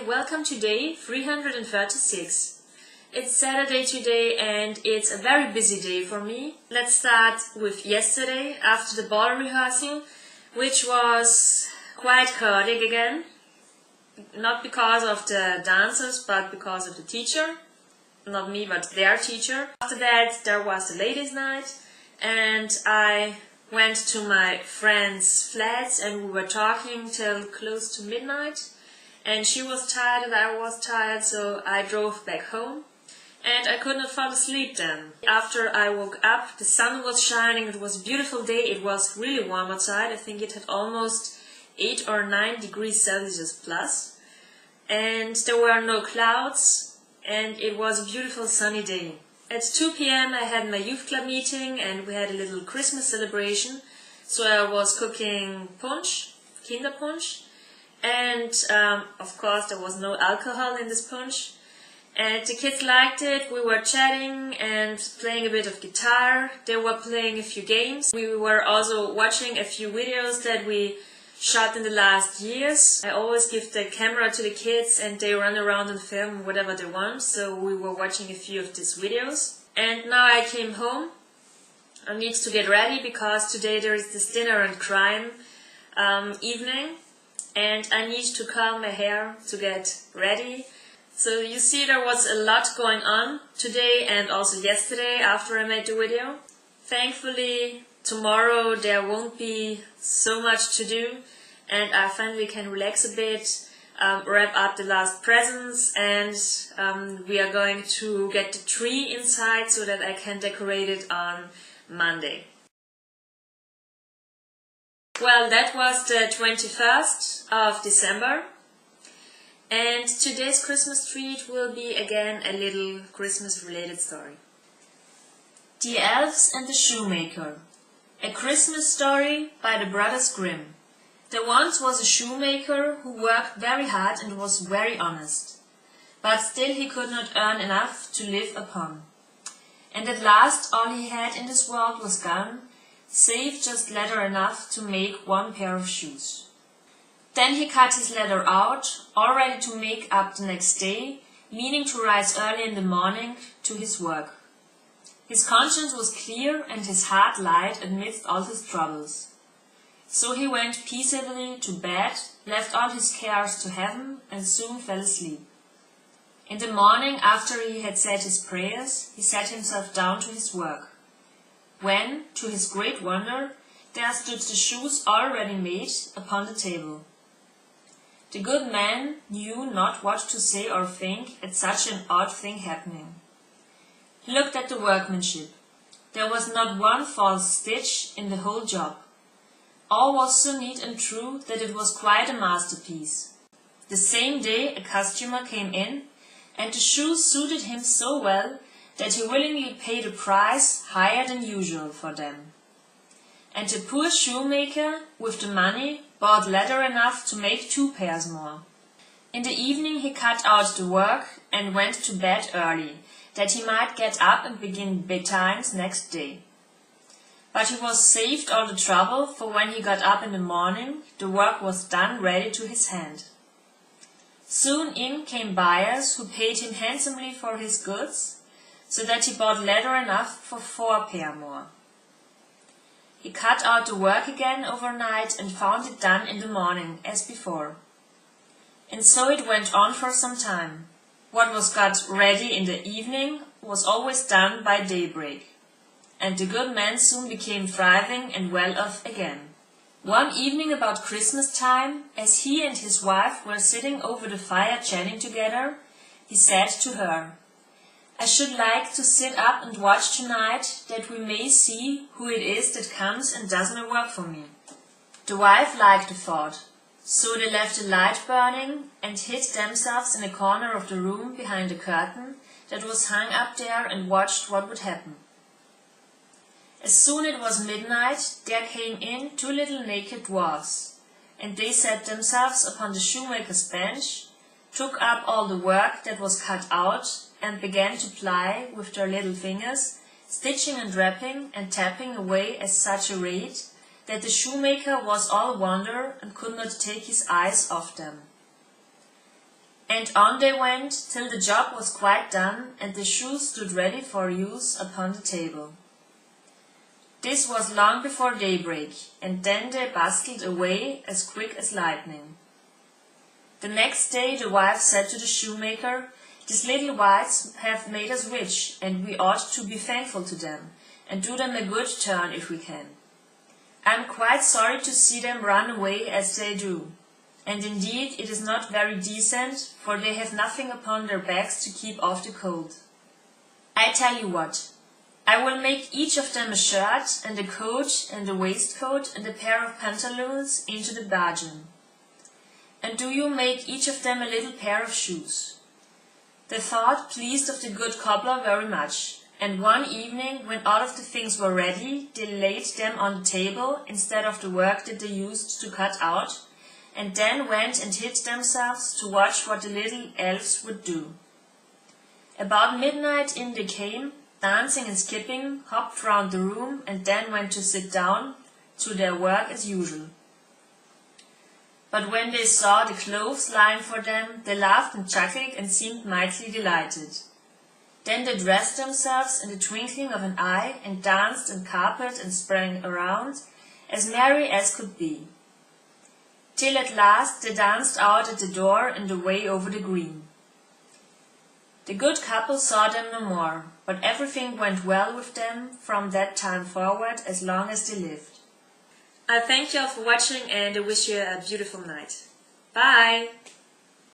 Hi, welcome to day 336. It's Saturday today and it's a very busy day for me. Let's start with yesterday after the ball rehearsal, which was quite chaotic again. Not because of the dancers, but because of the teacher. Not me, but their teacher. After that there was the ladies' night and I went to my friend's flat and we were talking till close to midnight. And she was tired and I was tired, so I drove back home. And I could not fall asleep then. After I woke up, the sun was shining, it was a beautiful day, it was really warm outside. I think it had almost 8 or 9 degrees Celsius plus. And there were no clouds, and it was a beautiful sunny day. At 2 p.m. I had my youth club meeting and we had a little Christmas celebration. So I was cooking punch, Kinderpunsch. And of course there was no alcohol in this punch. And the kids liked it, we were chatting and playing a bit of guitar. They were playing a few games. We were also watching a few videos that we shot in the last years. I always give the camera to the kids and they run around and film whatever they want. So we were watching a few of these videos. And now I came home. I need to get ready because today there is this dinner and crime evening. And I need to comb my hair to get ready. So you see there was a lot going on today and also yesterday after I made the video. Thankfully tomorrow there won't be so much to do and I finally can relax a bit, wrap up the last presents and we are going to get the tree inside so that I can decorate it on Monday. Well, that was the 21st of December and today's Christmas treat will be again a little Christmas related story. The Elves and the Shoemaker. A Christmas story by the Brothers Grimm. There once was a shoemaker who worked very hard and was very honest, but still he could not earn enough to live upon. And at last all he had in this world was gone, save just leather enough to make one pair of shoes. Then he cut his leather out, all ready to make up the next day, meaning to rise early in the morning to his work. His conscience was clear and his heart light amidst all his troubles. So he went peaceably to bed, left all his cares to heaven, and soon fell asleep. In the morning, after he had said his prayers, he sat himself down to his work. When, to his great wonder, there stood the shoes already made upon the table. The good man knew not what to say or think at such an odd thing happening. He looked at the workmanship. There was not one false stitch in the whole job. All was so neat and true that it was quite a masterpiece. The same day a customer came in, and the shoes suited him so well that he willingly paid a price higher than usual for them. And the poor shoemaker, with the money, bought leather enough to make 2 pairs more. In the evening he cut out the work and went to bed early, that he might get up and begin betimes next day. But he was saved all the trouble, for when he got up in the morning, the work was done ready to his hand. Soon in came buyers who paid him handsomely for his goods, so that he bought leather enough for 4 pair more. He cut out the work again overnight and found it done in the morning, as before. And so it went on for some time. What was got ready in the evening was always done by daybreak, and the good man soon became thriving and well off again. One evening about Christmas time, as he and his wife were sitting over the fire chatting together, he said to her, "I should like to sit up and watch tonight, that we may see who it is that comes and does my work for me." The wife liked the thought, so they left the light burning and hid themselves in a corner of the room behind a curtain that was hung up there and watched what would happen. As soon as it was midnight, there came in 2 little naked dwarfs, and they set themselves upon the shoemaker's bench, took up all the work that was cut out, and began to ply with their little fingers, stitching and wrapping and tapping away at such a rate that the shoemaker was all wonder and could not take his eyes off them. And on they went till the job was quite done and the shoes stood ready for use upon the table. This was long before daybreak, and then they bustled away as quick as lightning. The next day the wife said to the shoemaker, "These little whites have made us rich, and we ought to be thankful to them, and do them a good turn if we can. I am quite sorry to see them run away as they do. And indeed it is not very decent, for they have nothing upon their backs to keep off the cold. I tell you what, I will make each of them a shirt, and a coat, and a waistcoat, and a pair of pantaloons into the bargain. And do you make each of them a little pair of shoes." The thought pleased of the good cobbler very much, and one evening, when all of the things were ready, they laid them on the table, instead of the work that they used to cut out, and then went and hid themselves to watch what the little elves would do. About midnight in they came, dancing and skipping, hopped round the room, and then went to sit down to their work as usual. But when they saw the clothes lying for them, they laughed and chuckled and seemed mightily delighted. Then they dressed themselves in the twinkling of an eye, and danced and capered and sprang around, as merry as could be. Till at last they danced out at the door and away over the green. The good couple saw them no more, but everything went well with them from that time forward as long as they lived. I thank you all for watching and I wish you a beautiful night. Bye!